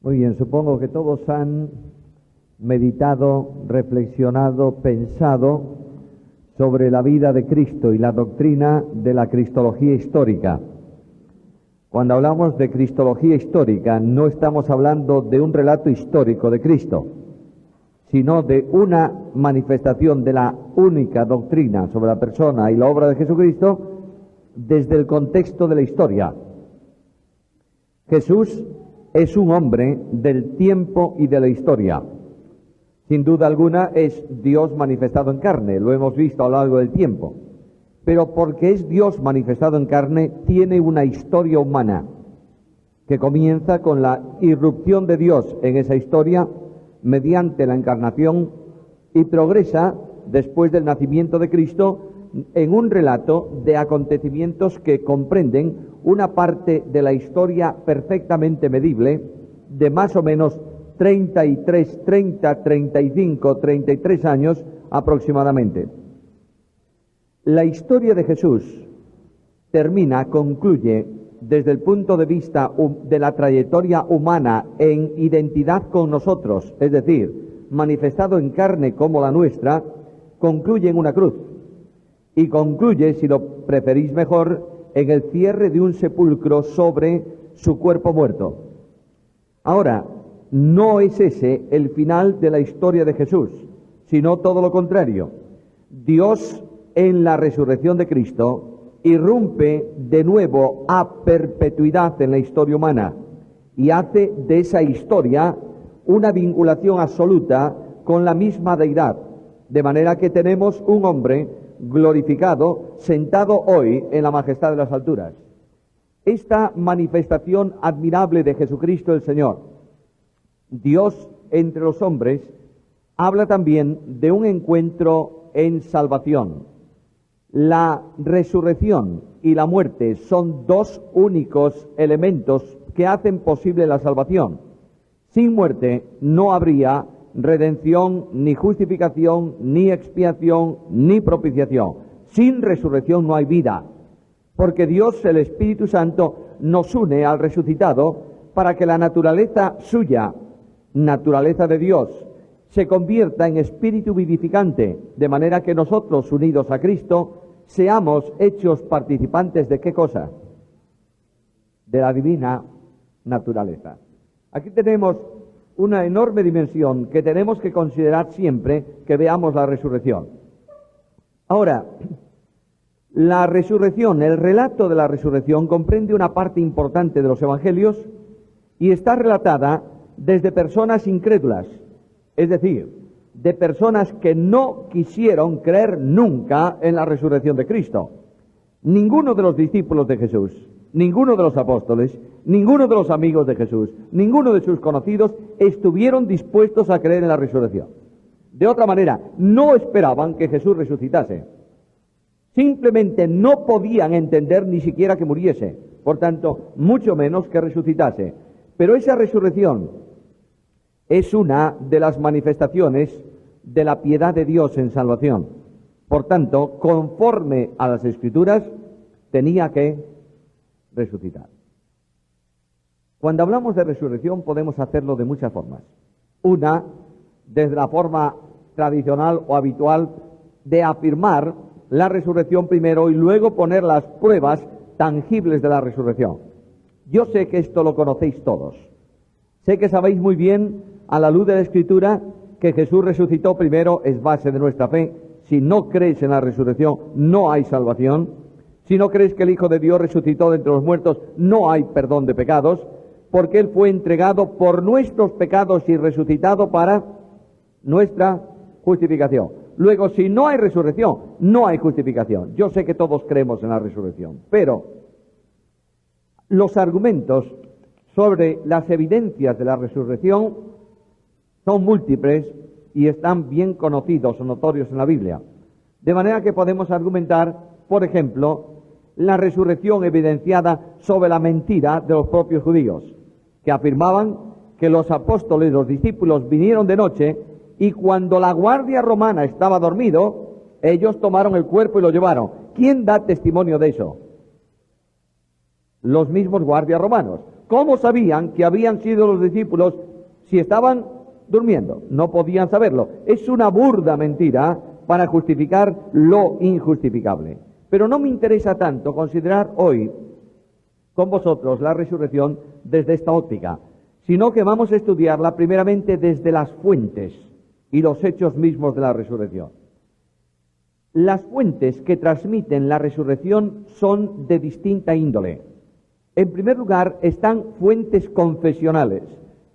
Muy bien, supongo que todos han meditado, reflexionado, pensado sobre la vida de Cristo y la doctrina de la cristología histórica. Cuando hablamos de cristología histórica, no estamos hablando de un relato histórico de Cristo, sino de una manifestación de la única doctrina sobre la persona y la obra de Jesucristo desde el contexto de la historia. Jesús es un hombre del tiempo y de la historia. Sin duda alguna es Dios manifestado en carne, lo hemos visto a lo largo del tiempo. Pero porque es Dios manifestado en carne, tiene una historia humana que comienza con la irrupción de Dios en esa historia mediante la encarnación y progresa después del nacimiento de Cristo en un relato de acontecimientos que comprenden una parte de la historia perfectamente medible de más o menos 33 años aproximadamente. La historia de Jesús concluye desde el punto de vista de la trayectoria humana en identidad con nosotros, es decir, manifestado en carne como la nuestra, concluye en una cruz. Y concluye, si lo preferís mejor, en el cierre de un sepulcro sobre su cuerpo muerto. Ahora, no es ese el final de la historia de Jesús, sino todo lo contrario. Dios, en la resurrección de Cristo, irrumpe de nuevo a perpetuidad en la historia humana y hace de esa historia una vinculación absoluta con la misma deidad, de manera que tenemos un hombre glorificado, sentado hoy en la majestad de las alturas. Esta manifestación admirable de Jesucristo el Señor, Dios entre los hombres, habla también de un encuentro en salvación. La resurrección y la muerte son dos únicos elementos que hacen posible la salvación. Sin muerte no habría redención, ni justificación, ni expiación, ni propiciación. Sin resurrección no hay vida, porque Dios, el Espíritu Santo, nos une al resucitado para que la naturaleza suya, naturaleza de Dios, se convierta en espíritu vivificante, de manera que nosotros, unidos a Cristo, seamos hechos participantes de ¿qué cosa? De la divina naturaleza. Aquí tenemos una enorme dimensión que tenemos que considerar siempre que veamos la resurrección. Ahora, la resurrección, el relato de la resurrección comprende una parte importante de los evangelios y está relatada desde personas incrédulas, es decir, de personas que no quisieron creer nunca en la resurrección de Cristo. Ninguno de los discípulos de Jesús, ninguno de los apóstoles, ninguno de los amigos de Jesús, ninguno de sus conocidos estuvieron dispuestos a creer en la resurrección. De otra manera, no esperaban que Jesús resucitase. Simplemente no podían entender ni siquiera que muriese, por tanto, mucho menos que resucitase. Pero esa resurrección es una de las manifestaciones de la piedad de Dios en salvación. Por tanto, conforme a las Escrituras, tenía que resucitar. Cuando hablamos de resurrección podemos hacerlo de muchas formas. Una, desde la forma tradicional o habitual de afirmar la resurrección primero y luego poner las pruebas tangibles de la resurrección. Yo sé que esto lo conocéis todos. Sé que sabéis muy bien, a la luz de la Escritura, que Jesús resucitó primero, es base de nuestra fe. Si no crees en la resurrección, no hay salvación. Si no crees que el Hijo de Dios resucitó de entre los muertos, no hay perdón de pecados, porque Él fue entregado por nuestros pecados y resucitado para nuestra justificación. Luego, si no hay resurrección, no hay justificación. Yo sé que todos creemos en la resurrección, pero los argumentos sobre las evidencias de la resurrección son múltiples y están bien conocidos o notorios en la Biblia. De manera que podemos argumentar, por ejemplo, la resurrección evidenciada sobre la mentira de los propios judíos, que afirmaban que los apóstoles, los discípulos, vinieron de noche y cuando la guardia romana estaba dormido, ellos tomaron el cuerpo y lo llevaron. ¿Quién da testimonio de eso? Los mismos guardias romanos. ¿Cómo sabían que habían sido los discípulos si estaban durmiendo? No podían saberlo. Es una burda mentira para justificar lo injustificable. Pero no me interesa tanto considerar hoy con vosotros la resurrección desde esta óptica, sino que vamos a estudiarla primeramente desde las fuentes y los hechos mismos de la resurrección. Las fuentes que transmiten la resurrección son de distinta índole. En primer lugar, están fuentes confesionales,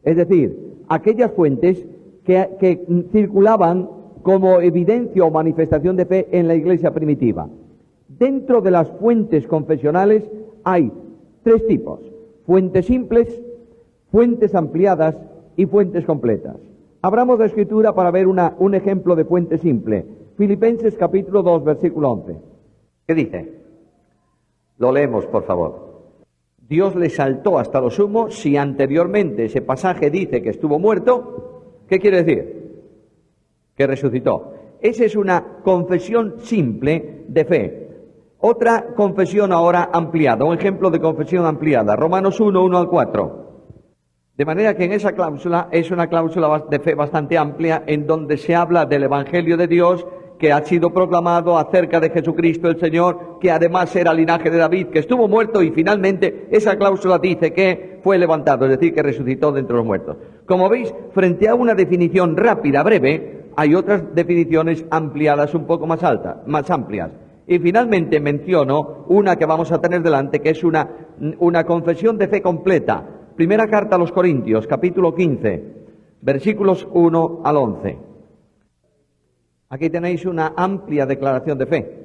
es decir, aquellas fuentes que circulaban como evidencia o manifestación de fe en la iglesia primitiva. Dentro de las fuentes confesionales hay tres tipos: fuentes simples, fuentes ampliadas y fuentes completas. Abramos la Escritura para ver un ejemplo de fuente simple. Filipenses capítulo 2, versículo 11. ¿Qué dice? Lo leemos, por favor. Dios le exaltó hasta lo sumo. Si anteriormente ese pasaje dice que estuvo muerto, ¿qué quiere decir? Que resucitó. Esa es una confesión simple de fe. Otra confesión ahora ampliada, un ejemplo de confesión ampliada, Romanos 1, 1 al 4. De manera que en esa cláusula es una cláusula de fe bastante amplia, en donde se habla del Evangelio de Dios, que ha sido proclamado acerca de Jesucristo el Señor, que además era linaje de David, que estuvo muerto, y finalmente esa cláusula dice que fue levantado, es decir, que resucitó de entre los muertos. Como veis, frente a una definición rápida, breve, hay otras definiciones ampliadas un poco más altas, más amplias. Y finalmente menciono una que vamos a tener delante, que es una confesión de fe completa. Primera carta a los Corintios, capítulo 15, versículos 1 al 11. Aquí tenéis una amplia declaración de fe.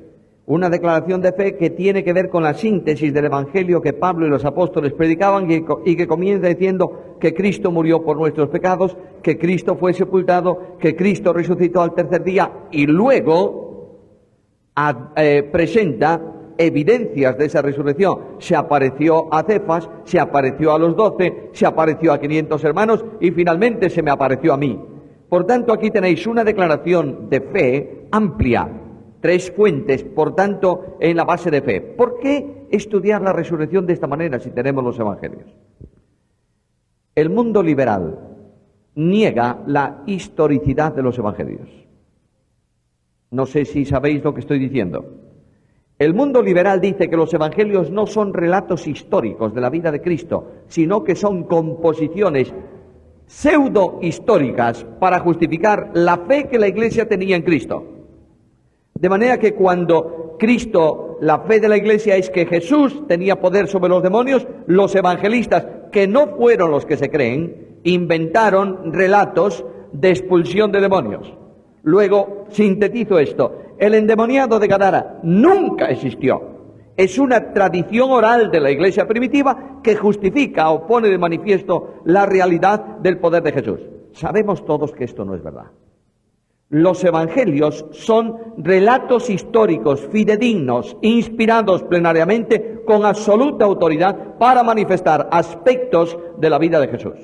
Una declaración de fe que tiene que ver con la síntesis del Evangelio que Pablo y los apóstoles predicaban y que comienza diciendo que Cristo murió por nuestros pecados, que Cristo fue sepultado, que Cristo resucitó al tercer día, y luego presenta evidencias de esa resurrección. Se apareció a Cefas, se apareció a los 12, se apareció a 500 hermanos y finalmente se me apareció a mí. Por tanto, aquí tenéis una declaración de fe amplia, tres fuentes, por tanto, en la base de fe. ¿Por qué estudiar la resurrección de esta manera si tenemos los evangelios? El mundo liberal niega la historicidad de los evangelios. No sé si sabéis lo que estoy diciendo. El mundo liberal dice que los evangelios no son relatos históricos de la vida de Cristo, sino que son composiciones pseudo-históricas para justificar la fe que la Iglesia tenía en Cristo. De manera que cuando Cristo, la fe de la Iglesia es que Jesús tenía poder sobre los demonios, los evangelistas, que no fueron los que se creen, inventaron relatos de expulsión de demonios. Luego, sintetizo esto: el endemoniado de Gadara nunca existió. Es una tradición oral de la iglesia primitiva que justifica o pone de manifiesto la realidad del poder de Jesús. Sabemos todos que esto no es verdad. Los evangelios son relatos históricos, fidedignos, inspirados plenariamente con absoluta autoridad para manifestar aspectos de la vida de Jesús,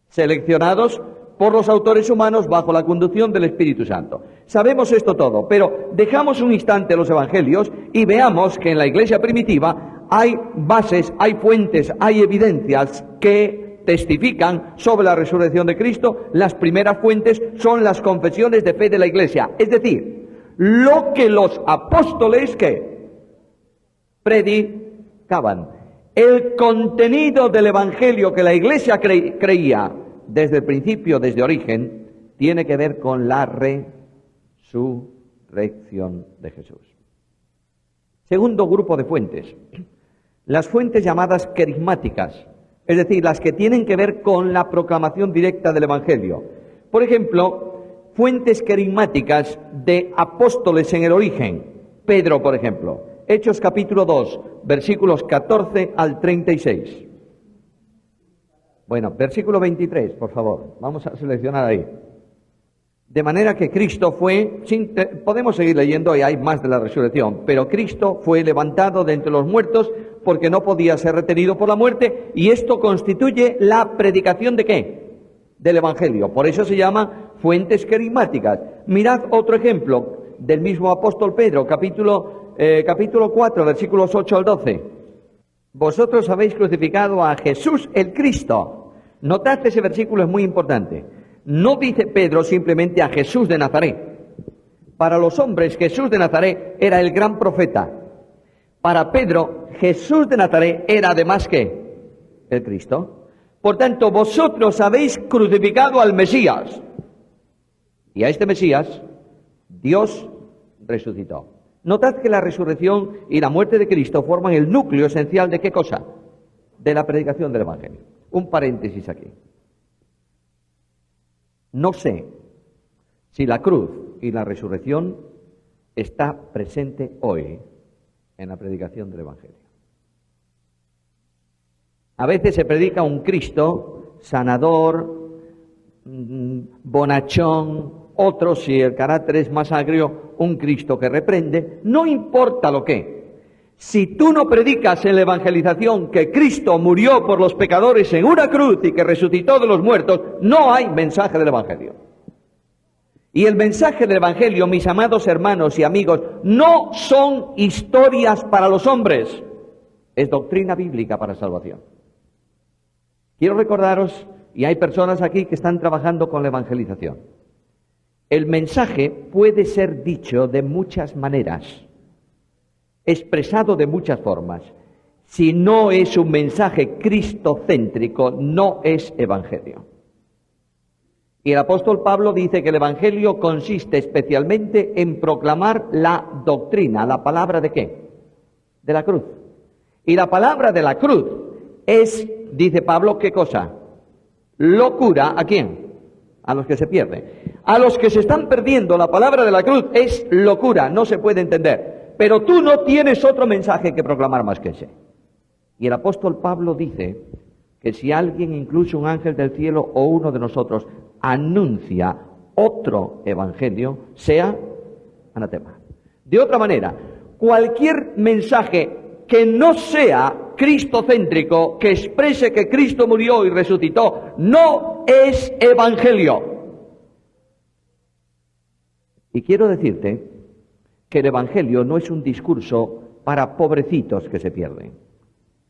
seleccionados por los autores humanos bajo la conducción del Espíritu Santo. Sabemos esto todo, pero dejamos un instante los evangelios y veamos que en la iglesia primitiva hay bases, hay fuentes, hay evidencias que testifican sobre la resurrección de Cristo. Las primeras fuentes son las confesiones de fe de la iglesia, es decir, lo que los apóstoles que predicaban. El contenido del evangelio que la iglesia creía desde el principio, desde origen, tiene que ver con la resurrección de Jesús. Segundo grupo de fuentes, las fuentes llamadas carismáticas, es decir, las que tienen que ver con la proclamación directa del Evangelio. Por ejemplo, fuentes carismáticas de apóstoles en el origen. Pedro, por ejemplo, Hechos capítulo 2, versículos 14 al 36. Bueno, versículo 23, por favor. Vamos a seleccionar ahí. De manera que Cristo fue, podemos seguir leyendo y hay más de la resurrección, pero Cristo fue levantado de entre los muertos porque no podía ser retenido por la muerte, y esto constituye la predicación ¿de qué? Del Evangelio. Por eso se llama fuentes carismáticas. Mirad otro ejemplo del mismo apóstol Pedro, capítulo 4, versículos 8 al 12. vosotros habéis crucificado a Jesús el Cristo. Notad que ese versículo es muy importante. No dice Pedro simplemente a Jesús de Nazaret. Para los hombres, Jesús de Nazaret era el gran profeta. Para Pedro, Jesús de Nazaret era además ¿qué? El Cristo. Por tanto, vosotros habéis crucificado al Mesías. Y a este Mesías, Dios resucitó. Notad que la resurrección y la muerte de Cristo forman el núcleo esencial de ¿qué cosa? De la predicación del Evangelio. Un paréntesis aquí. No sé si la cruz y la resurrección está presente hoy en la predicación del Evangelio. A veces se predica un Cristo sanador, bonachón, otros, si el carácter es más agrio, un Cristo que reprende. No importa lo que. Si tú no predicas en la evangelización que Cristo murió por los pecadores en una cruz y que resucitó de los muertos, no hay mensaje del Evangelio. Y el mensaje del Evangelio, mis amados hermanos y amigos, no son historias para los hombres, es doctrina bíblica para salvación. Quiero recordaros, y hay personas aquí que están trabajando con la evangelización, el mensaje puede ser dicho de muchas maneras, expresado de muchas formas. Si no es un mensaje cristocéntrico, no es evangelio. Y el apóstol Pablo dice que el evangelio consiste especialmente en proclamar la doctrina, la palabra ¿de qué? De la cruz. Y la palabra de la cruz es, dice Pablo, ¿qué cosa? Locura, ¿a quién? A los que se pierden. A los que se están perdiendo, la palabra de la cruz es locura, no se puede entender. Pero tú no tienes otro mensaje que proclamar más que ese. Y el apóstol Pablo dice que si alguien, incluso un ángel del cielo o uno de nosotros, anuncia otro evangelio, sea anatema. De otra manera, cualquier mensaje que no sea cristocéntrico, que exprese que Cristo murió y resucitó, no es evangelio. Y quiero decirte que el evangelio no es un discurso para pobrecitos que se pierden.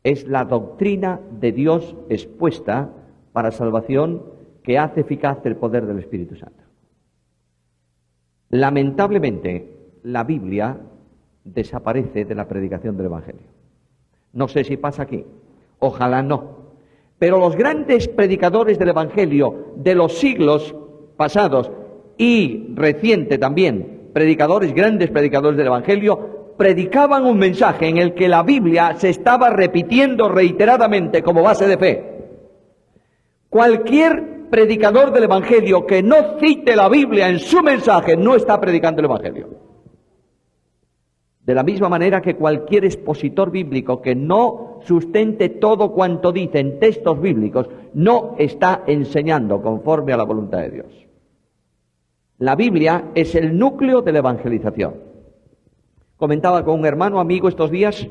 Es la doctrina de Dios expuesta para salvación que hace eficaz el poder del Espíritu Santo. Lamentablemente, la Biblia desaparece de la predicación del Evangelio. No sé si pasa aquí, ojalá no. Pero los grandes predicadores del Evangelio de los siglos pasados y reciente también, grandes predicadores del Evangelio, predicaban un mensaje en el que la Biblia se estaba repitiendo reiteradamente como base de fe. Cualquier predicador del Evangelio que no cite la Biblia en su mensaje no está predicando el Evangelio. De la misma manera que cualquier expositor bíblico que no sustente todo cuanto dice en textos bíblicos no está enseñando conforme a la voluntad de Dios. La Biblia es el núcleo de la evangelización. Comentaba con un hermano amigo estos días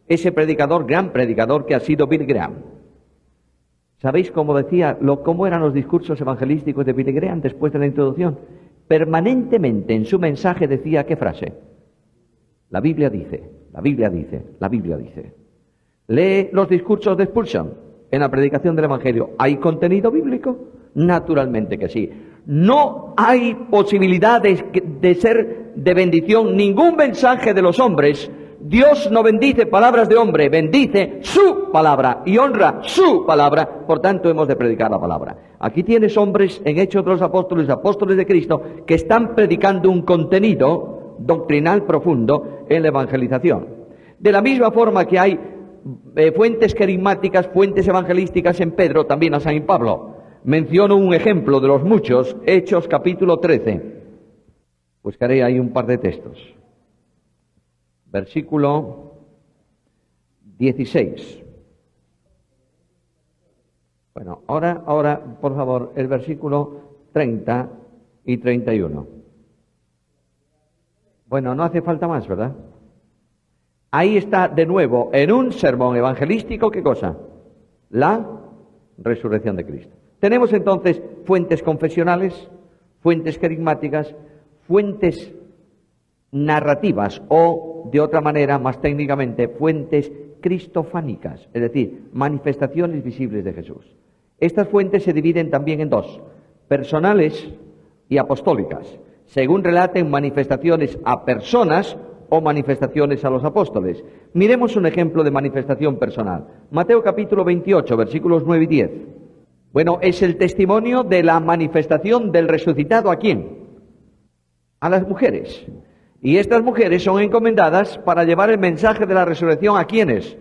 ese predicador, gran predicador que ha sido Billy Graham. ¿Sabéis cómo cómo eran los discursos evangelísticos de Billy Graham después de la introducción? Permanentemente en su mensaje decía, ¿qué frase? La Biblia dice, la Biblia dice, la Biblia dice. Lee los discursos de Spurgeon en la predicación del Evangelio. ¿Hay contenido bíblico? Naturalmente que sí. No hay posibilidades de ser de bendición ningún mensaje de los hombres. Dios no bendice palabras de hombre, bendice su palabra y honra su palabra, por tanto hemos de predicar la palabra. Aquí tienes hombres en Hechos de los Apóstoles, apóstoles de Cristo, que están predicando un contenido doctrinal profundo en la evangelización. De la misma forma que hay fuentes carismáticas, fuentes evangelísticas en Pedro, también a San Pablo. Menciono un ejemplo de los muchos, Hechos capítulo 13. Buscaré ahí un par de textos. Versículo 16. Bueno, ahora, por favor, el versículo 30 y 31. Bueno, no hace falta más, ¿verdad? Ahí está de nuevo, en un sermón evangelístico, ¿qué cosa? La resurrección de Cristo. Tenemos entonces fuentes confesionales, fuentes carismáticas, fuentes narrativas o, de otra manera, más técnicamente, fuentes cristofánicas, es decir, manifestaciones visibles de Jesús. Estas fuentes se dividen también en dos, personales y apostólicas, según relaten manifestaciones a personas o manifestaciones a los apóstoles. Miremos un ejemplo de manifestación personal. Mateo capítulo 28, versículos 9 y 10. Bueno, es el testimonio de la manifestación del resucitado. ¿A quién? A las mujeres. Y estas mujeres son encomendadas para llevar el mensaje de la resurrección. ¿A quiénes?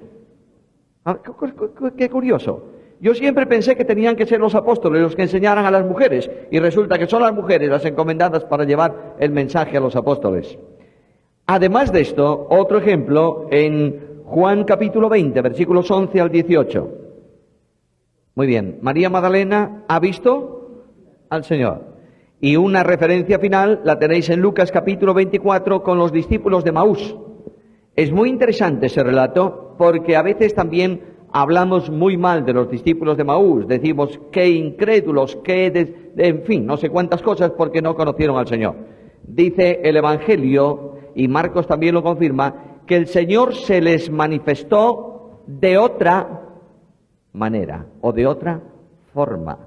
Qué curioso. Yo siempre pensé que tenían que ser los apóstoles los que enseñaran a las mujeres, y resulta que son las mujeres las encomendadas para llevar el mensaje a los apóstoles. Además de esto, otro ejemplo en Juan capítulo 20, versículos 11 al 18. Muy bien, María Magdalena ha visto al Señor. Y una referencia final la tenéis en Lucas capítulo 24 con los discípulos de Maús. Es muy interesante ese relato porque a veces también hablamos muy mal de los discípulos de Maús. Decimos qué incrédulos, en fin, no sé cuántas cosas porque no conocieron al Señor. Dice el Evangelio, y Marcos también lo confirma, que el Señor se les manifestó de otra manera o de otra forma.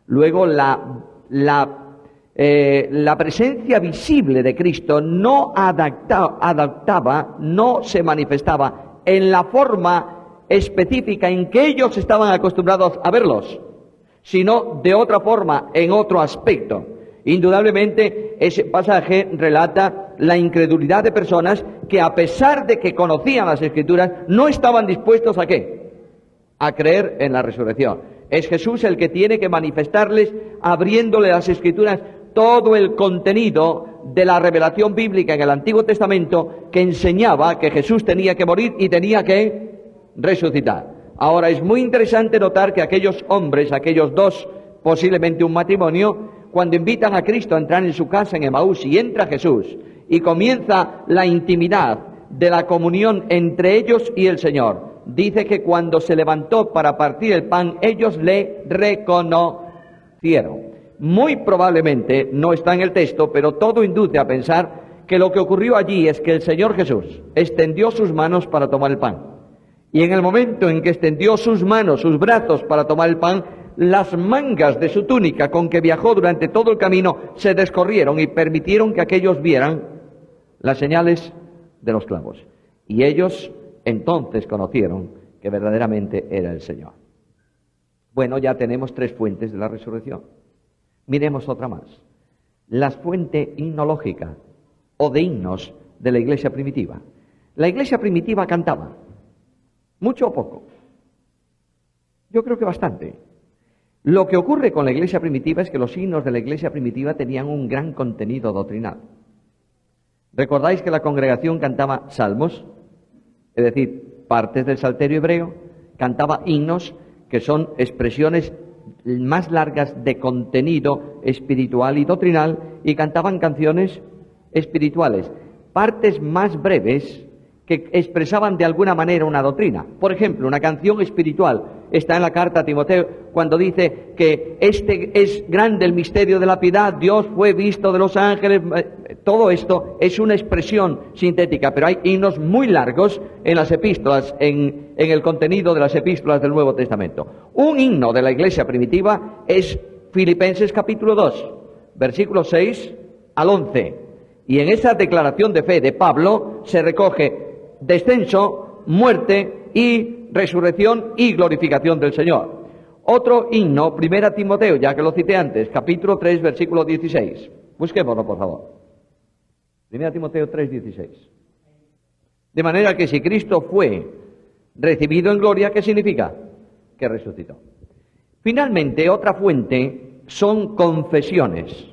Luego la presencia visible de Cristo no adaptaba, no se manifestaba en la forma específica en que ellos estaban acostumbrados a verlos, sino de otra forma, en otro aspecto. Indudablemente, ese pasaje relata la incredulidad de personas que, a pesar de que conocían las Escrituras, no estaban dispuestos ¿a qué? A creer en la resurrección. Es Jesús el que tiene que manifestarles, abriéndole las Escrituras, todo el contenido de la revelación bíblica en el Antiguo Testamento que enseñaba que Jesús tenía que morir y tenía que resucitar. Ahora, es muy interesante notar que aquellos hombres, aquellos dos, posiblemente un matrimonio, cuando invitan a Cristo a entrar en su casa en Emaús y entra Jesús y comienza la intimidad de la comunión entre ellos y el Señor, dice que cuando se levantó para partir el pan, ellos le reconocieron. Muy probablemente, no está en el texto, pero todo induce a pensar que lo que ocurrió allí es que el Señor Jesús extendió sus manos para tomar el pan. Y en el momento en que extendió sus manos, sus brazos para tomar el pan, las mangas de su túnica con que viajó durante todo el camino se descorrieron y permitieron que aquellos vieran las señales de los clavos. Y ellos entonces conocieron que verdaderamente era el Señor. Bueno, ya tenemos tres fuentes de la resurrección. Miremos otra más. La fuente himnológica o de himnos de la iglesia primitiva. La iglesia primitiva cantaba. ¿Mucho o poco? Yo creo que bastante. Lo que ocurre con la iglesia primitiva es que los himnos de la iglesia primitiva tenían un gran contenido doctrinal. ¿Recordáis que la congregación cantaba salmos? Es decir, partes del salterio hebreo, cantaba himnos que son expresiones más largas de contenido espiritual y doctrinal, y cantaban canciones espirituales, partes más breves que expresaban de alguna manera una doctrina. Por ejemplo, una canción espiritual está en la carta a Timoteo cuando dice que este es grande el misterio de la piedad, Dios fue visto de los ángeles. Todo esto es una expresión sintética, pero hay himnos muy largos en las epístolas, en el contenido de las epístolas del Nuevo Testamento. Un himno de la iglesia primitiva es Filipenses capítulo 2, versículos 6 al 11. Y en esa declaración de fe de Pablo se recoge descenso, muerte y resurrección y glorificación del Señor. Otro himno, 1 Timoteo, ya que lo cité antes, capítulo 3, versículo 16. Busquémoslo, por favor. 1 Timoteo 3, 16. De manera que si Cristo fue recibido en gloria, ¿qué significa? Que resucitó. Finalmente, otra fuente son confesiones.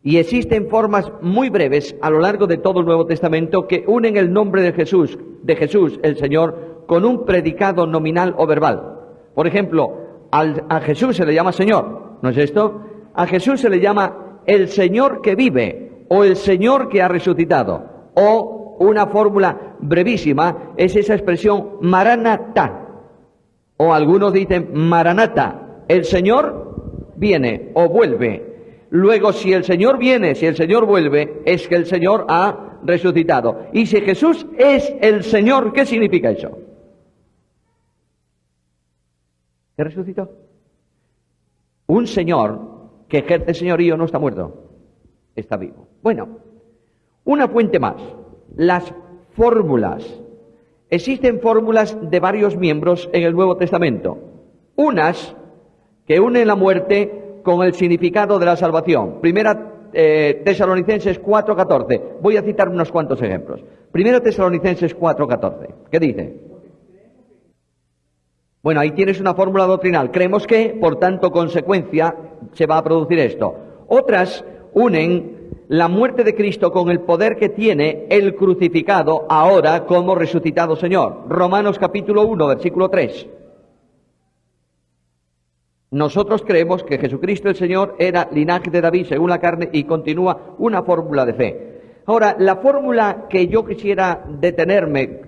Y existen formas muy breves a lo largo de todo el Nuevo Testamento que unen el nombre de Jesús el Señor, con un predicado nominal o verbal. Por ejemplo, a Jesús se le llama Señor, ¿no es esto? A Jesús se le llama el Señor que vive o el Señor que ha resucitado. O una fórmula brevísima es esa expresión Maranatá. O algunos dicen Maranatá, el Señor viene o vuelve. Luego, si el Señor viene, si el Señor vuelve, es que el Señor ha resucitado. Y si Jesús es el Señor, ¿qué significa eso? ¿Que resucitó? Un señor que ejerce señorío no está muerto, está vivo. Bueno, una fuente más, las fórmulas. Existen fórmulas de varios miembros en el Nuevo Testamento. Unas que unen la muerte con el significado de la salvación. Primera Tesalonicenses 4:14. Voy a citar unos cuantos ejemplos. Primera Tesalonicenses 4:14. ¿Qué dice? Bueno, ahí tienes una fórmula doctrinal. Creemos que, por tanto, consecuencia, se va a producir esto. Otras unen la muerte de Cristo con el poder que tiene el crucificado ahora como resucitado Señor. Romanos capítulo 1, versículo 3. Nosotros creemos que Jesucristo el Señor era linaje de David según la carne y continúa una fórmula de fe. Ahora, la fórmula que yo quisiera detenerme,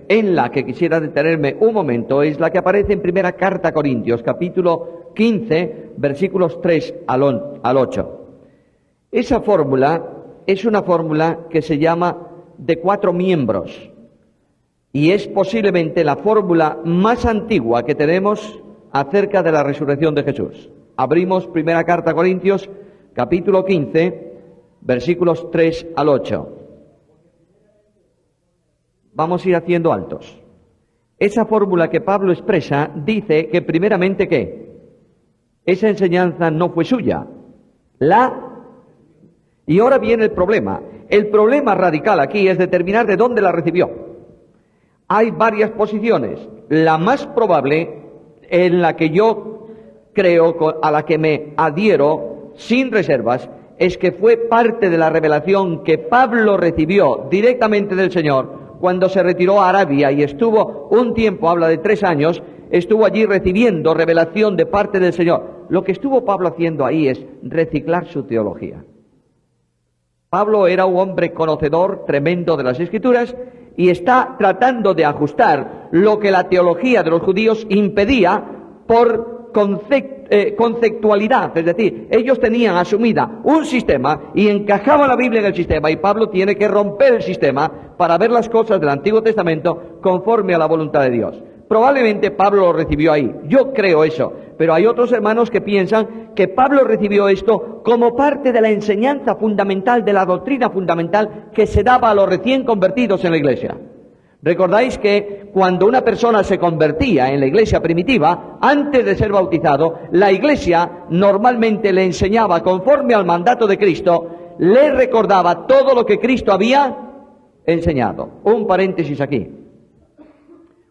un momento, es la que aparece en primera carta a Corintios, capítulo 15, versículos 3 al 8. Esa fórmula es una fórmula que se llama de 4 miembros y es posiblemente la fórmula más antigua que tenemos acerca de la resurrección de Jesús. Abrimos primera carta a Corintios, capítulo 15, versículos 3 al 8. Vamos a ir haciendo altos. Esa fórmula que Pablo expresa dice que primeramente ¿qué? Esa enseñanza no fue suya. Y ahora viene el problema. El problema radical aquí es determinar de dónde la recibió. Hay varias posiciones. La más probable, en la que yo creo, a la que me adhiero sin reservas, es que fue parte de la revelación que Pablo recibió directamente del Señor cuando se retiró a Arabia y estuvo un tiempo, habla de 3 años, estuvo allí recibiendo revelación de parte del Señor. Lo que estuvo Pablo haciendo ahí es reciclar su teología. Pablo era un hombre conocedor tremendo de las Escrituras y está tratando de ajustar lo que la teología de los judíos impedía por conceptualidad, es decir, ellos tenían asumida un sistema y encajaban la Biblia en el sistema y Pablo tiene que romper el sistema para ver las cosas del Antiguo Testamento conforme a la voluntad de Dios. Probablemente Pablo lo recibió ahí, yo creo eso, pero hay otros hermanos que piensan que Pablo recibió esto como parte de la enseñanza fundamental, de la doctrina fundamental que se daba a los recién convertidos en la iglesia. Recordáis que cuando una persona se convertía en la iglesia primitiva, antes de ser bautizado, la iglesia normalmente le enseñaba conforme al mandato de Cristo, le recordaba todo lo que Cristo había enseñado. Un paréntesis aquí.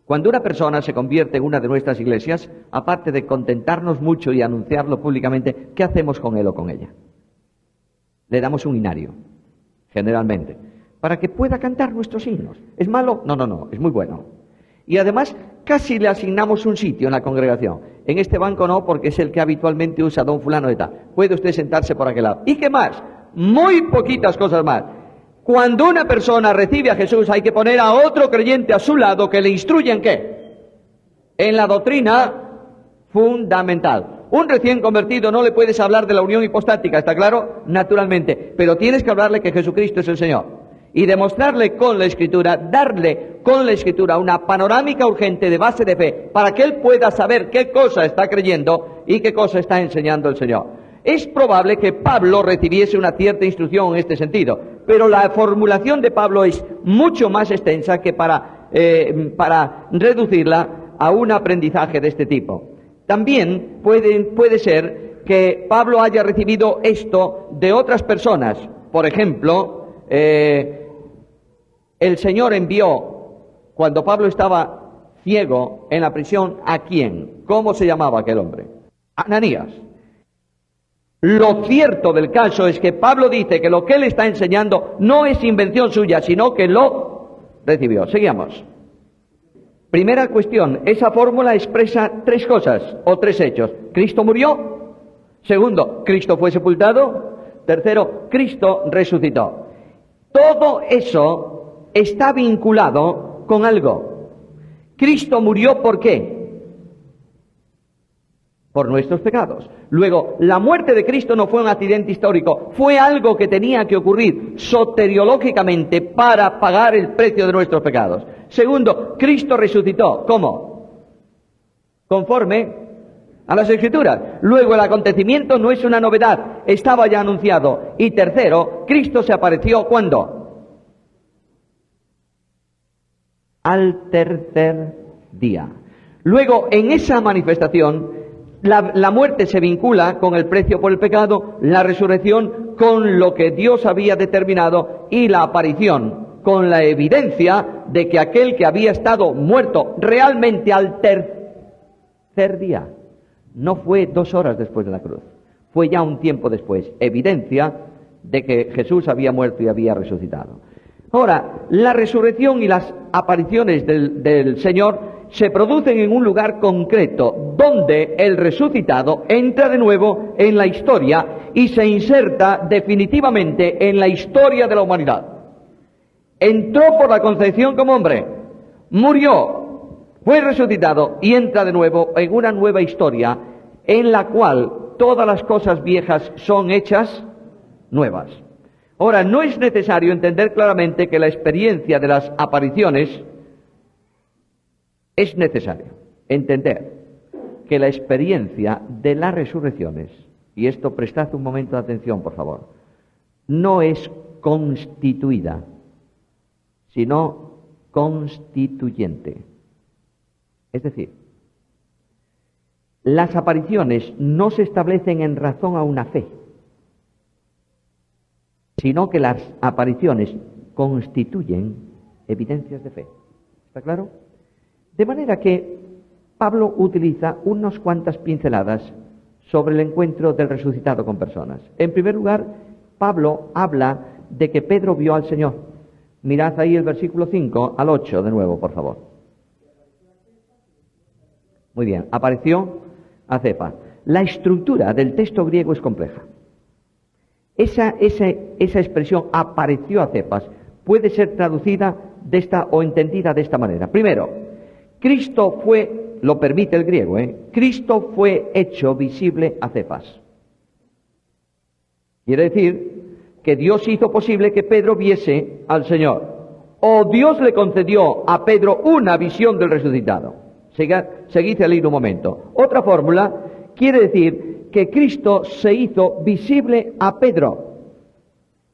Cuando una persona se convierte en una de nuestras iglesias, aparte de contentarnos mucho y anunciarlo públicamente, ¿qué hacemos con él o con ella? Le damos un himnario, generalmente, para que pueda cantar nuestros himnos. ¿Es malo? No, es muy bueno. Y además, casi le asignamos un sitio en la congregación. En este banco no, porque es el que habitualmente usa don fulano de tal. Puede usted sentarse por aquel lado. ¿Y qué más? Muy poquitas cosas más. Cuando una persona recibe a Jesús, hay que poner a otro creyente a su lado que le instruya en ¿qué? En la doctrina fundamental. Un recién convertido no le puedes hablar de la unión hipostática, ¿está claro? Naturalmente. Pero tienes que hablarle que Jesucristo es el Señor. Y demostrarle con la Escritura, darle con la Escritura una panorámica urgente de base de fe, para que él pueda saber qué cosa está creyendo y qué cosa está enseñando el Señor. Es probable que Pablo recibiese una cierta instrucción en este sentido, pero la formulación de Pablo es mucho más extensa que para reducirla a un aprendizaje de este tipo. También puede ser que Pablo haya recibido esto de otras personas. Por ejemplo, el Señor envió, cuando Pablo estaba ciego en la prisión, ¿a quién? ¿Cómo se llamaba aquel hombre? Ananías. Lo cierto del caso es que Pablo dice que lo que él está enseñando no es invención suya, sino que lo recibió. Seguimos. Primera cuestión, esa fórmula expresa 3 cosas o 3 hechos. Cristo murió. Segundo, Cristo fue sepultado. Tercero, Cristo resucitó. Todo eso está vinculado con algo. Cristo murió, ¿por qué? Por nuestros pecados. Luego, la muerte de Cristo no fue un accidente histórico, fue algo que tenía que ocurrir soteriológicamente para pagar el precio de nuestros pecados. Segundo, Cristo resucitó. ¿Cómo? Conforme a las Escrituras. Luego, el acontecimiento no es una novedad, estaba ya anunciado. Y tercero, Cristo se apareció ¿cuándo? Al tercer día. Luego, en esa manifestación, la muerte se vincula con el precio por el pecado, la resurrección con lo que Dios había determinado y la aparición con la evidencia de que aquel que había estado muerto realmente al tercer día, no fue 2 horas después de la cruz, fue ya un tiempo después, evidencia de que Jesús había muerto y había resucitado. Ahora, la resurrección y las apariciones del Señor se producen en un lugar concreto, donde el resucitado entra de nuevo en la historia y se inserta definitivamente en la historia de la humanidad. Entró por la concepción como hombre, murió, fue resucitado y entra de nuevo en una nueva historia en la cual todas las cosas viejas son hechas nuevas. Ahora, no es necesario entender claramente que la experiencia de las apariciones, es necesario entender que la experiencia de las resurrecciones, y esto prestad un momento de atención, por favor, no es constituida, sino constituyente. Es decir, las apariciones no se establecen en razón a una fe, sino que las apariciones constituyen evidencias de fe. ¿Está claro? De manera que Pablo utiliza unas cuantas pinceladas sobre el encuentro del resucitado con personas. En primer lugar, Pablo habla de que Pedro vio al Señor. Mirad ahí el versículo 5 al 8 de nuevo, por favor. Muy bien, apareció a Cefas. La estructura del texto griego es compleja. Esa expresión apareció a Cefas puede ser traducida o entendida de esta manera. Primero, Cristo fue, lo permite el griego, Cristo fue hecho visible a Cefas. Quiere decir que Dios hizo posible que Pedro viese al Señor. O Dios le concedió a Pedro una visión del resucitado. Seguid el hilo un momento. Otra fórmula quiere decir que Cristo se hizo visible a Pedro.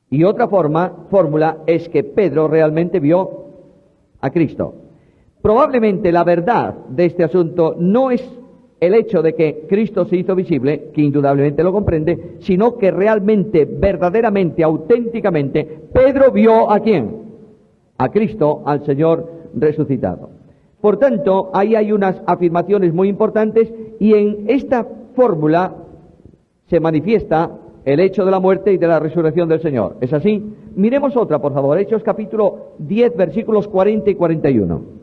Y otra fórmula es que Pedro realmente vio a Cristo. Probablemente la verdad de este asunto no es el hecho de que Cristo se hizo visible, que indudablemente lo comprende, sino que realmente, verdaderamente, auténticamente, Pedro vio ¿a quién? A Cristo, al Señor resucitado. Por tanto, ahí hay unas afirmaciones muy importantes y en esta fórmula se manifiesta el hecho de la muerte y de la resurrección del Señor. ¿Es así? Miremos otra, por favor. Hechos capítulo 10, versículos 40 y 41.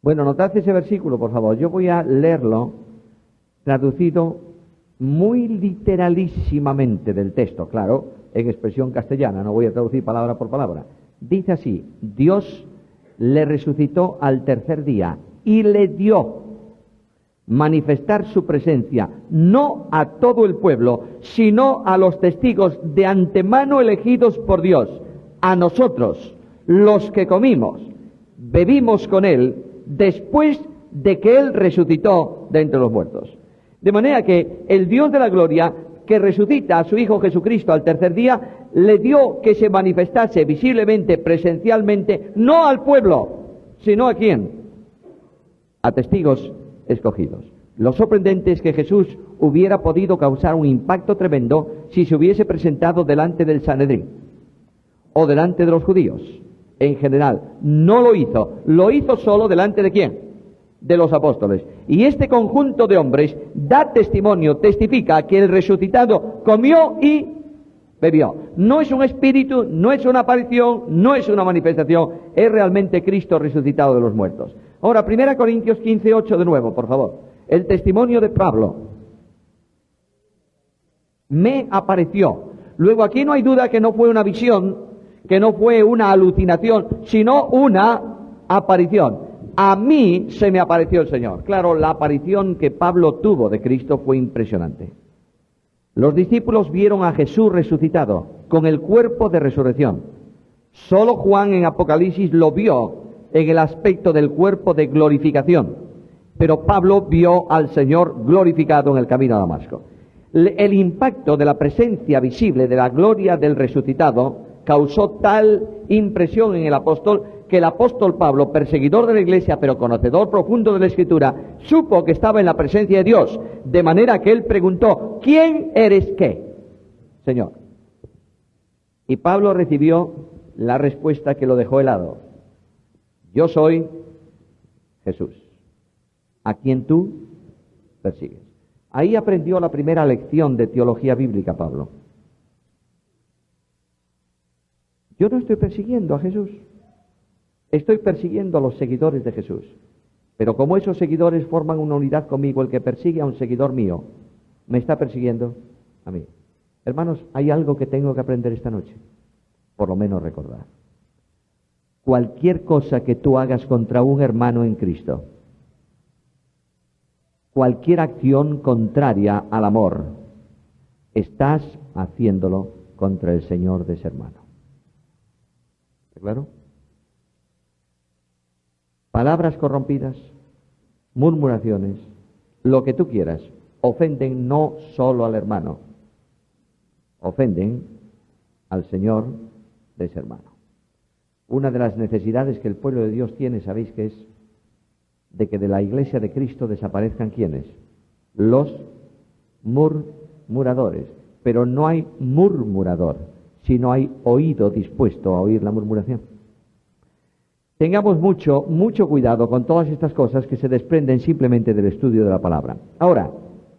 Bueno, notad ese versículo, por favor. Yo voy a leerlo traducido muy literalísimamente del texto, claro, en expresión castellana, no voy a traducir palabra por palabra. Dice así: Dios le resucitó al tercer día y le dio manifestar su presencia, no a todo el pueblo, sino a los testigos de antemano elegidos por Dios, a nosotros, los que comimos, bebimos con él, después de que él resucitó de entre los muertos. De manera que el Dios de la gloria, que resucita a su Hijo Jesucristo al tercer día, le dio que se manifestase visiblemente, presencialmente, no al pueblo, sino ¿a quién? A testigos escogidos. Lo sorprendente es que Jesús hubiera podido causar un impacto tremendo si se hubiese presentado delante del Sanedrín o delante de los judíos. En general, no lo hizo solo delante de ¿quién? De los apóstoles. Y este conjunto de hombres da testimonio, testifica que el resucitado comió y bebió. No es un espíritu, no es una aparición, no es una manifestación, es realmente Cristo resucitado de los muertos. Ahora, 1 Corintios 15, 8 de nuevo, por favor. El testimonio de Pablo. Me apareció. Luego, aquí no hay duda que no fue una visión, que no fue una alucinación, sino una aparición. A mí se me apareció el Señor. Claro, la aparición que Pablo tuvo de Cristo fue impresionante. Los discípulos vieron a Jesús resucitado, con el cuerpo de resurrección. Solo Juan en Apocalipsis lo vio en el aspecto del cuerpo de glorificación. pero Pablo vio al Señor glorificado en el camino a Damasco. El impacto de la presencia visible de la gloria del resucitado causó tal impresión en el apóstol que el apóstol Pablo, perseguidor de la iglesia, pero conocedor profundo de la Escritura, supo que estaba en la presencia de Dios, de manera que él preguntó: ¿quién eres qué, Señor? Y Pablo recibió la respuesta que lo dejó helado: yo soy Jesús, a quien tú persigues. Ahí aprendió la primera lección de teología bíblica Pablo. Yo no estoy persiguiendo a Jesús, estoy persiguiendo a los seguidores de Jesús. Pero como esos seguidores forman una unidad conmigo, el que persigue a un seguidor mío, me está persiguiendo a mí. Hermanos, hay algo que tengo que aprender esta noche, por lo menos recordar. Cualquier cosa que tú hagas contra un hermano en Cristo, cualquier acción contraria al amor, estás haciéndolo contra el Señor de ese hermano. ¿Está claro? Palabras corrompidas, murmuraciones, lo que tú quieras, ofenden no solo al hermano, ofenden al Señor de ese hermano. Una de las necesidades que el pueblo de Dios tiene, ¿sabéis qué es? De que de la iglesia de Cristo desaparezcan ¿quiénes? Los murmuradores. Pero no hay murmurador, sino hay oído dispuesto a oír la murmuración. Tengamos mucho cuidado con todas estas cosas que se desprenden simplemente del estudio de la palabra. Ahora,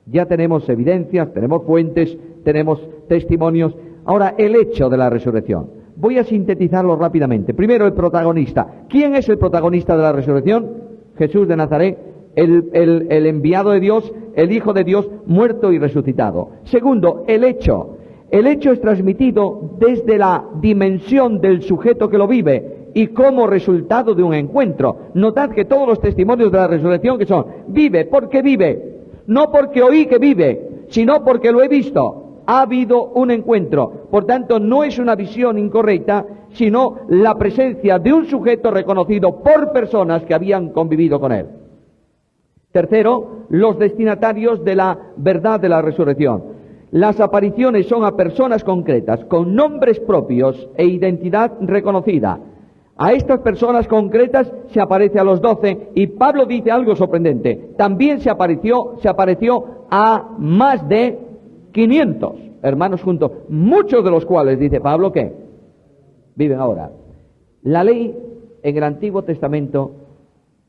ya tenemos evidencias, tenemos fuentes, tenemos testimonios. Ahora, el hecho de la resurrección. Voy a sintetizarlo rápidamente. Primero, el protagonista. ¿Quién es el protagonista de la resurrección? Jesús de Nazaret, el enviado de Dios, el Hijo de Dios, muerto y resucitado. Segundo, el hecho. El hecho es transmitido desde la dimensión del sujeto que lo vive y como resultado de un encuentro. Notad que todos los testimonios de la resurrección que son: vive, porque vive, no porque oí que vive, sino porque lo he visto. Ha habido un encuentro. Por tanto, no es una visión incorrecta, sino la presencia de un sujeto reconocido por personas que habían convivido con él. Tercero, los destinatarios de la verdad de la resurrección. Las apariciones son a personas concretas, con nombres propios e identidad reconocida. A estas personas concretas se aparece a los 12, y Pablo dice algo sorprendente: también se apareció a más de 500 hermanos juntos, muchos de los cuales, dice Pablo, que viven ahora. La ley en el Antiguo Testamento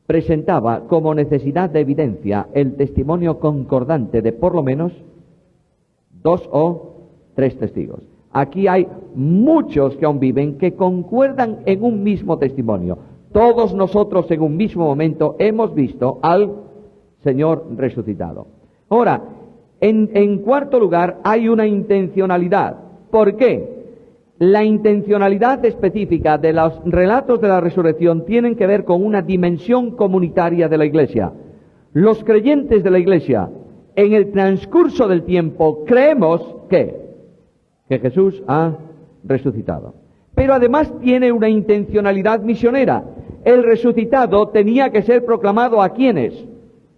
presentaba como necesidad de evidencia el testimonio concordante de por lo menos 2 o 3 testigos. Aquí hay muchos que aún viven que concuerdan en un mismo testimonio. Todos nosotros en un mismo momento hemos visto al Señor resucitado. Ahora, en cuarto lugar, hay una intencionalidad. ¿Por qué? La intencionalidad específica de los relatos de la resurrección tienen que ver con una dimensión comunitaria de la Iglesia. Los creyentes de la Iglesia, en el transcurso del tiempo, creemos que Jesús ha resucitado. Pero además tiene una intencionalidad misionera. El resucitado tenía que ser proclamado ¿a quiénes?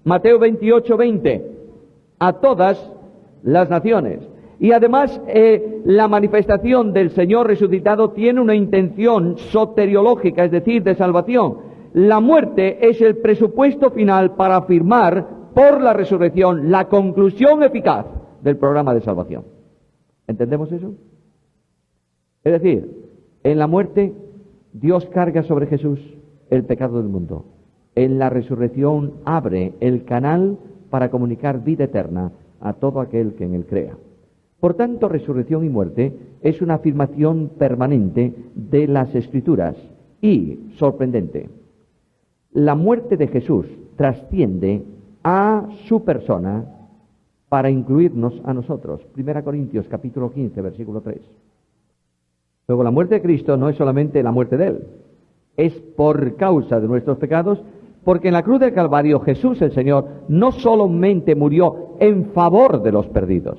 Mateo 28:20. A todas las naciones. Y además la manifestación del Señor resucitado tiene una intención soteriológica, es decir, de salvación. La muerte es el presupuesto final para afirmar por la resurrección la conclusión eficaz del programa de salvación. ¿Entendemos eso? Es decir, en la muerte Dios carga sobre Jesús el pecado del mundo. En la resurrección abre el canal para comunicar vida eterna a todo aquel que en él crea. Por tanto, resurrección y muerte es una afirmación permanente de las Escrituras. Y, sorprendente, la muerte de Jesús trasciende a su persona para incluirnos a nosotros. 1 Corintios capítulo 15, versículo 3. Luego, la muerte de Cristo no es solamente la muerte de Él, es por causa de nuestros pecados, porque en la cruz del Calvario Jesús el Señor no solamente murió en favor de los perdidos,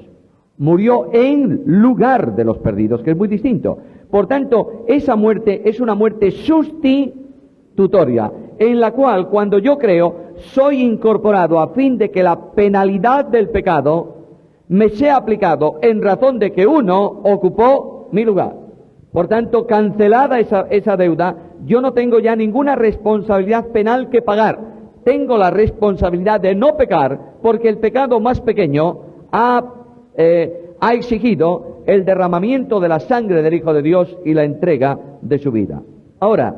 murió en lugar de los perdidos, que es muy distinto. Por tanto, esa muerte es una muerte sustitutoria, en la cual, cuando yo creo, soy incorporado a fin de que la penalidad del pecado me sea aplicado en razón de que uno ocupó mi lugar. Por tanto, cancelada esa deuda, yo no tengo ya ninguna responsabilidad penal que pagar. Tengo la responsabilidad de no pecar, porque el pecado más pequeño ha exigido el derramamiento de la sangre del Hijo de Dios y la entrega de su vida. Ahora,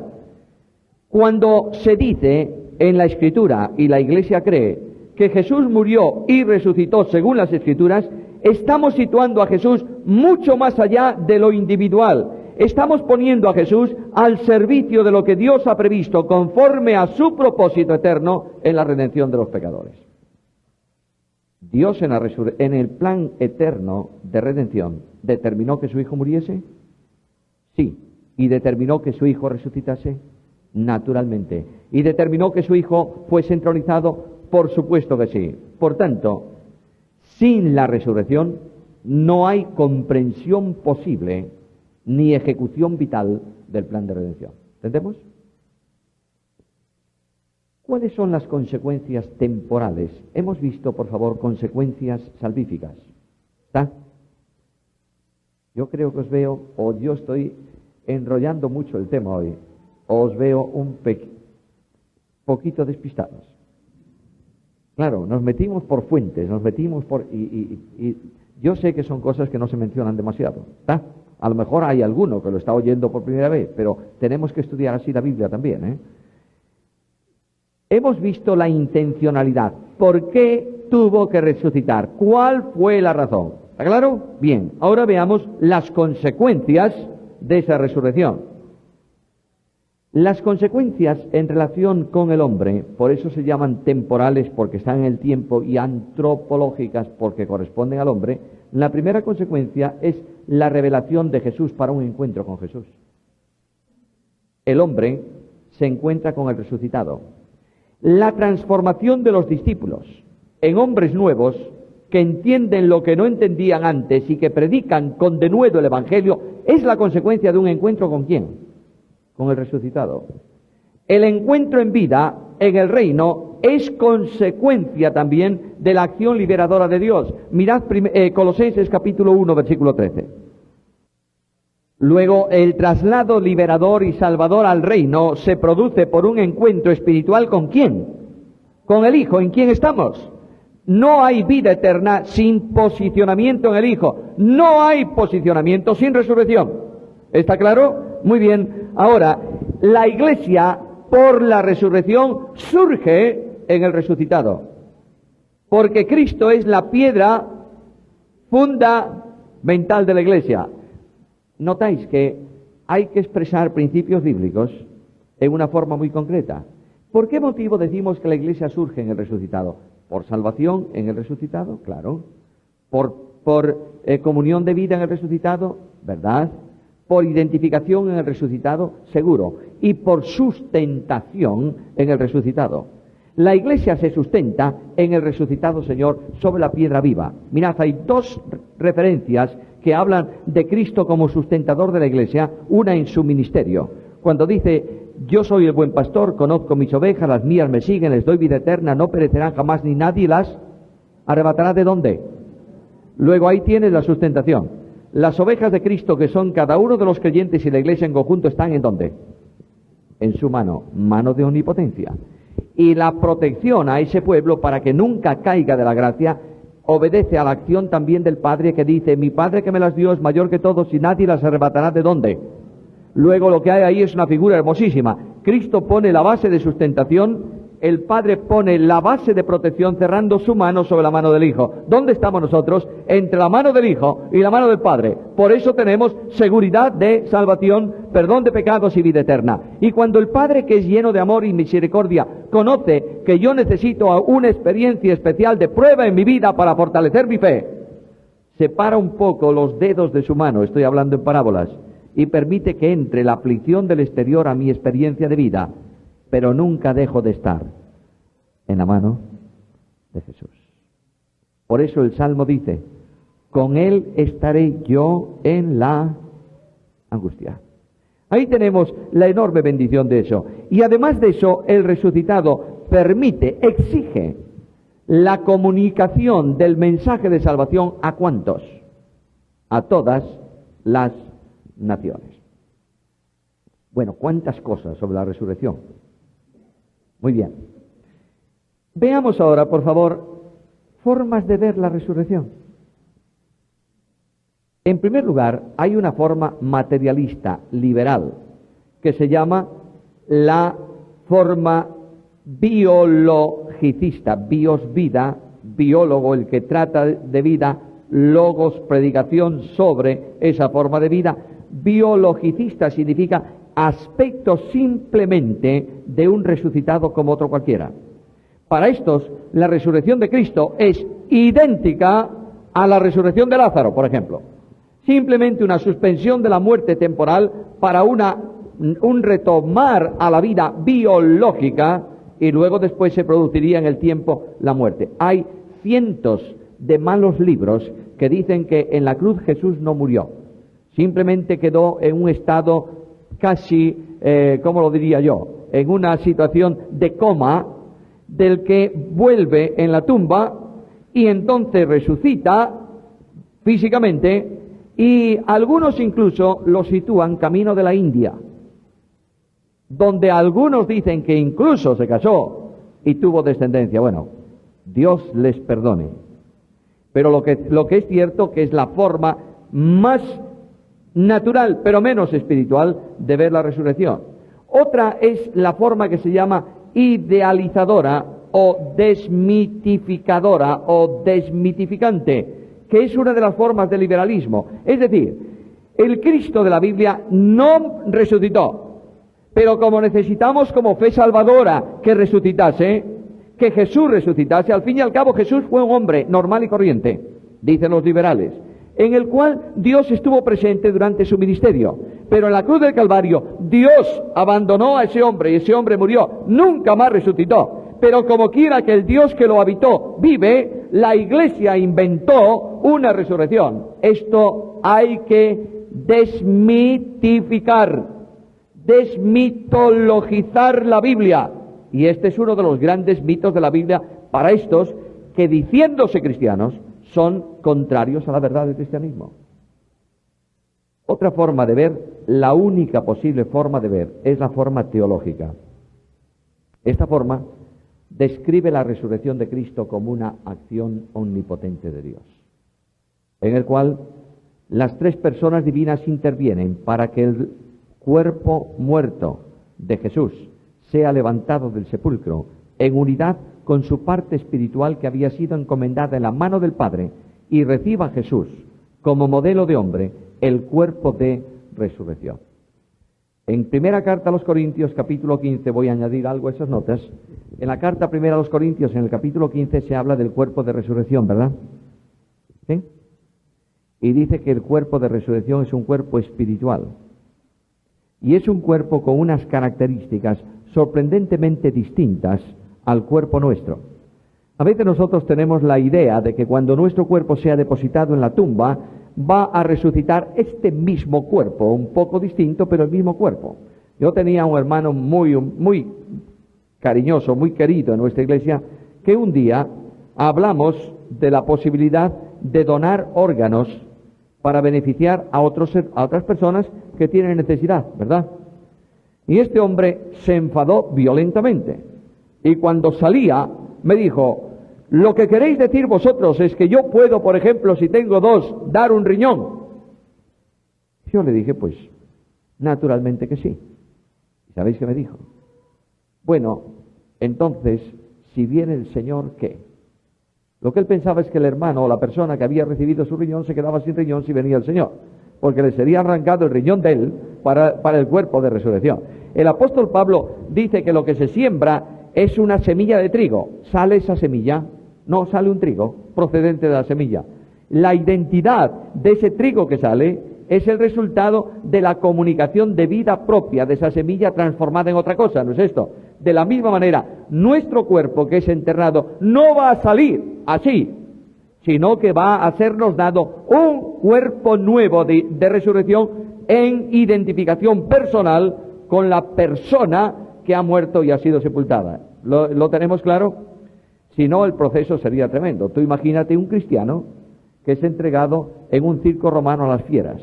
cuando se dice en la Escritura, y la Iglesia cree, que Jesús murió y resucitó según las Escrituras, estamos situando a Jesús mucho más allá de lo individual. Estamos poniendo a Jesús al servicio de lo que Dios ha previsto conforme a su propósito eterno en la redención de los pecadores. Dios en el plan eterno de redención determinó que su Hijo muriese, sí, y determinó que su Hijo resucitase, naturalmente, y determinó que su Hijo fuese entronizado, por supuesto que sí. Por tanto, sin la resurrección no hay comprensión posible ni ejecución vital del plan de redención. ¿Entendemos? ¿Cuáles son las consecuencias temporales? Hemos visto, por favor, consecuencias salvíficas. ¿Está? Yo creo que os veo, o yo estoy enrollando mucho el tema hoy, o os veo un poquito despistados. Claro, nos metimos por fuentes, nos metimos por... Y yo sé que son cosas que no se mencionan demasiado, ¿está? A lo mejor hay alguno que lo está oyendo por primera vez, pero tenemos que estudiar así la Biblia también, ¿eh? Hemos visto la intencionalidad. ¿Por qué tuvo que resucitar? ¿Cuál fue la razón? ¿Está claro? Bien, ahora veamos las consecuencias de esa resurrección. Las consecuencias en relación con el hombre, por eso se llaman temporales porque están en el tiempo, y antropológicas porque corresponden al hombre. La primera consecuencia es la revelación de Jesús para un encuentro con Jesús. El hombre se encuentra con el resucitado. La transformación de los discípulos en hombres nuevos que entienden lo que no entendían antes y que predican con denuedo el Evangelio es la consecuencia de un encuentro ¿con quién? Con el resucitado. El encuentro en vida en el reino es consecuencia también de la acción liberadora de Dios. Mirad Colosenses capítulo 1, versículo 13. Luego, el traslado liberador y salvador al reino se produce por un encuentro espiritual ¿con quién? Con el Hijo. ¿En quién estamos? No hay vida eterna sin posicionamiento en el Hijo. No hay posicionamiento sin resurrección. ¿Está claro? Muy bien. Ahora, la Iglesia, por la resurrección, surge en el resucitado. Porque Cristo es la piedra fundamental de la Iglesia. Notáis que hay que expresar principios bíblicos en una forma muy concreta. ¿Por qué motivo decimos que la Iglesia surge en el resucitado? ¿Por salvación en el resucitado? Claro. ¿Por comunión de vida en el resucitado? ¿Verdad? ¿Por identificación en el resucitado? Seguro. Y por sustentación en el resucitado. La Iglesia se sustenta en el resucitado Señor sobre la piedra viva. Mirad, hay dos referencias que hablan de Cristo como sustentador de la Iglesia, una en su ministerio. Cuando dice, yo soy el buen pastor, conozco mis ovejas, las mías me siguen, les doy vida eterna, no perecerán jamás ni nadie las arrebatará. ¿De dónde? Luego ahí tienes la sustentación. Las ovejas de Cristo, que son cada uno de los creyentes y la Iglesia en conjunto, ¿están en dónde? En su mano, mano de omnipotencia. Y la protección a ese pueblo para que nunca caiga de la gracia obedece a la acción también del Padre, que dice, mi Padre que me las dio es mayor que todos y nadie las arrebatará. ¿De dónde? Luego lo que hay ahí es una figura hermosísima. Cristo pone la base de sustentación, el Padre pone la base de protección cerrando su mano sobre la mano del Hijo. ¿Dónde estamos nosotros? Entre la mano del Hijo y la mano del Padre. Por eso tenemos seguridad de salvación, perdón de pecados y vida eterna. Y cuando el Padre, que es lleno de amor y misericordia, conoce que yo necesito una experiencia especial de prueba en mi vida para fortalecer mi fe, separa un poco los dedos de su mano, estoy hablando en parábolas, y permite que entre la aflicción del exterior a mi experiencia de vida, pero nunca dejo de estar en la mano de Jesús. Por eso el Salmo dice, con Él estaré yo en la angustia. Ahí tenemos la enorme bendición de eso. Y además de eso, el resucitado permite, exige la comunicación del mensaje de salvación ¿a cuántos? A todas las naciones. Bueno, ¿cuántas cosas sobre la resurrección? Muy bien. Veamos ahora, por favor, formas de ver la resurrección. En primer lugar, hay una forma materialista, liberal, que se llama la forma biologicista. Bios, vida, biólogo, el que trata de vida, logos, predicación sobre esa forma de vida. Biologicista significa aspecto simplemente de un resucitado como otro cualquiera. Para estos, la resurrección de Cristo es idéntica a la resurrección de Lázaro, por ejemplo. Simplemente una suspensión de la muerte temporal para un retomar a la vida biológica, y luego después se produciría en el tiempo la muerte. Hay cientos de malos libros que dicen que en la cruz Jesús no murió. Simplemente quedó en un estado casi, ¿cómo lo diría yo? En una situación de coma, del que vuelve en la tumba y entonces resucita físicamente, y algunos incluso lo sitúan camino de la India, donde algunos dicen que incluso se casó y tuvo descendencia. Bueno, Dios les perdone. Pero lo que es cierto que es la forma más natural, pero menos espiritual, de ver la resurrección. Otra es la forma que se llama idealizadora o desmitificadora o desmitificante, que es una de las formas del liberalismo. Es decir, el Cristo de la Biblia no resucitó, pero como necesitamos como fe salvadora que resucitase, que Jesús resucitase, al fin y al cabo Jesús fue un hombre normal y corriente, dicen los liberales, en el cual Dios estuvo presente durante su ministerio. Pero en la cruz del Calvario, Dios abandonó a ese hombre y ese hombre murió, nunca más resucitó. Pero como quiera que el Dios que lo habitó vive, la Iglesia inventó una resurrección. Esto hay que desmitificar, desmitologizar la Biblia. Y este es uno de los grandes mitos de la Biblia para estos que, diciéndose cristianos, son contrarios a la verdad del cristianismo. Otra forma de ver, la única posible forma de ver, es la forma teológica. Esta forma describe la resurrección de Cristo como una acción omnipotente de Dios, en el cual las tres personas divinas intervienen para que el cuerpo muerto de Jesús sea levantado del sepulcro en unidad con su parte espiritual que había sido encomendada en la mano del Padre, y reciba Jesús como modelo de hombre el cuerpo de resurrección. En primera carta a los Corintios, capítulo 15, voy a añadir algo a esas notas. En la carta primera a los Corintios, en el capítulo 15, se habla del cuerpo de resurrección, ¿verdad? ¿Sí? Y dice que el cuerpo de resurrección es un cuerpo espiritual. Y es un cuerpo con unas características sorprendentemente distintas al cuerpo nuestro. A veces nosotros tenemos la idea de que cuando nuestro cuerpo sea depositado en la tumba, va a resucitar este mismo cuerpo, un poco distinto, pero el mismo cuerpo. Yo tenía un hermano muy cariñoso, muy querido en nuestra iglesia, que un día hablamos de la posibilidad de donar órganos para beneficiar a otras personas que tienen necesidad, ¿verdad? Y este hombre se enfadó violentamente. Y cuando salía, me dijo: lo que queréis decir vosotros es que yo puedo, por ejemplo, si tengo dos, dar un riñón. Yo le dije, pues, naturalmente que sí. ¿Y sabéis qué me dijo? Bueno, entonces, si viene el Señor, ¿qué? Lo que él pensaba es que el hermano o la persona que había recibido su riñón se quedaba sin riñón si venía el Señor, porque le sería arrancado el riñón de él para el cuerpo de resurrección. El apóstol Pablo dice que lo que se siembra es una semilla de trigo. ¿Sale esa semilla? No, sale un trigo procedente de la semilla. La identidad de ese trigo que sale es el resultado de la comunicación de vida propia de esa semilla transformada en otra cosa, ¿no es esto? De la misma manera, nuestro cuerpo que es enterrado no va a salir así, sino que va a sernos dado un cuerpo nuevo de resurrección en identificación personal con la persona que ha muerto y ha sido sepultada. ¿Lo tenemos claro? Si no, el proceso sería tremendo. Tú imagínate un cristiano que es entregado en un circo romano a las fieras.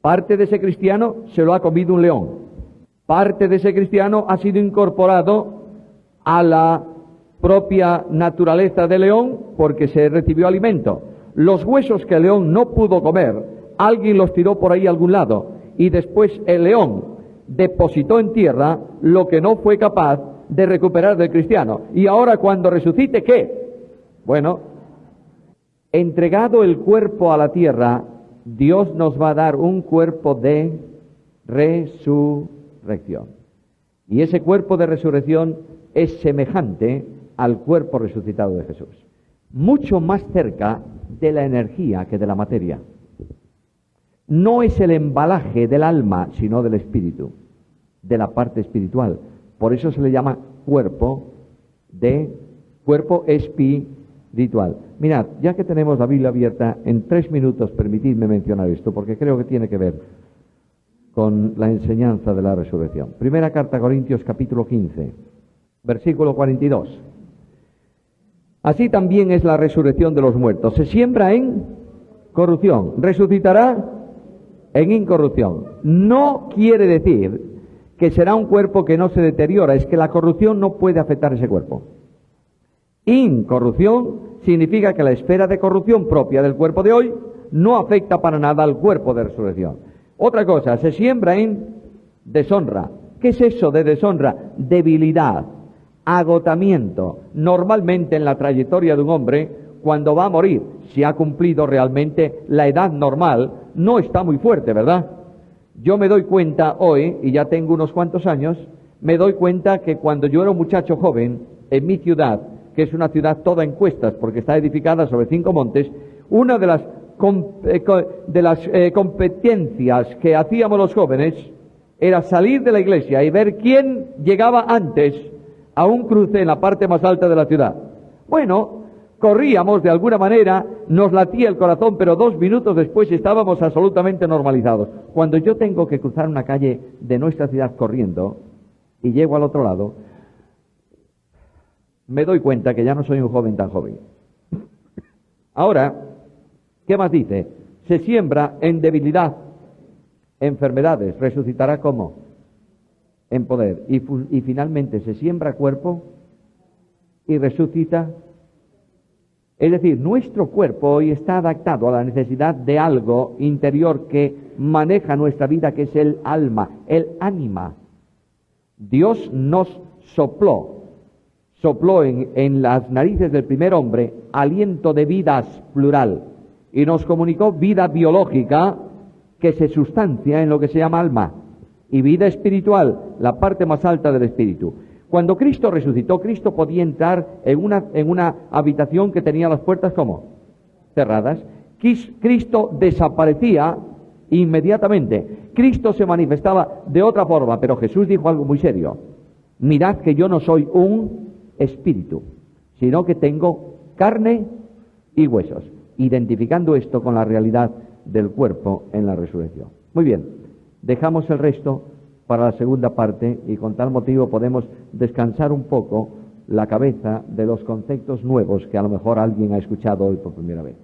Parte de ese cristiano se lo ha comido un león. Parte de ese cristiano ha sido incorporado a la propia naturaleza del león porque se recibió alimento. Los huesos que el león no pudo comer, alguien los tiró por ahí a algún lado y después el león depositó en tierra lo que no fue capaz de recuperar del cristiano. Y ahora cuando resucite, ¿qué? Bueno, entregado el cuerpo a la tierra, Dios nos va a dar un cuerpo de resurrección. Y ese cuerpo de resurrección es semejante al cuerpo resucitado de Jesús. Mucho más cerca de la energía que de la materia. No es el embalaje del alma, sino del espíritu, de la parte espiritual. Por eso se le llama cuerpo espiritual. Mirad, ya que tenemos la Biblia abierta, en 3 minutos permitidme mencionar esto, porque creo que tiene que ver con la enseñanza de la resurrección. Primera carta a Corintios, capítulo 15, versículo 42. Así también es la resurrección de los muertos. Se siembra en corrupción, resucitará en incorrupción. No quiere decir que será un cuerpo que no se deteriora, es que la corrupción no puede afectar ese cuerpo. Incorrupción significa que la esfera de corrupción propia del cuerpo de hoy no afecta para nada al cuerpo de resurrección. Otra cosa, se siembra en deshonra. ¿Qué es eso de deshonra? Debilidad, agotamiento. Normalmente en la trayectoria de un hombre, cuando va a morir, si ha cumplido realmente la edad normal, no está muy fuerte, ¿verdad? Yo me doy cuenta hoy, y ya tengo unos cuantos años, me doy cuenta que cuando yo era un muchacho joven, en mi ciudad, que es una ciudad toda en cuestas, porque está edificada sobre 5 montes, una de las competencias que hacíamos los jóvenes era salir de la iglesia y ver quién llegaba antes a un cruce en la parte más alta de la ciudad. Bueno, corríamos de alguna manera, nos latía el corazón, pero 2 minutos después estábamos absolutamente normalizados. Cuando yo tengo que cruzar una calle de nuestra ciudad corriendo y llego al otro lado, me doy cuenta que ya no soy un joven tan joven. Ahora, ¿qué más dice? Se siembra en debilidad, enfermedades, resucitará ¿cómo? En poder. Y finalmente se siembra cuerpo y resucita. Es decir, nuestro cuerpo hoy está adaptado a la necesidad de algo interior que maneja nuestra vida, que es el alma, el ánima. Dios nos sopló en las narices del primer hombre aliento de vidas plural y nos comunicó vida biológica que se sustancia en lo que se llama alma y vida espiritual, la parte más alta del espíritu. Cuando Cristo resucitó, Cristo podía entrar en una habitación que tenía las puertas ¿cómo? Cerradas. Cristo desaparecía inmediatamente. Cristo se manifestaba de otra forma, pero Jesús dijo algo muy serio. Mirad que yo no soy un espíritu, sino que tengo carne y huesos, identificando esto con la realidad del cuerpo en la resurrección. Muy bien, dejamos el resto para la segunda parte y con tal motivo podemos descansar un poco la cabeza de los conceptos nuevos que a lo mejor alguien ha escuchado hoy por primera vez.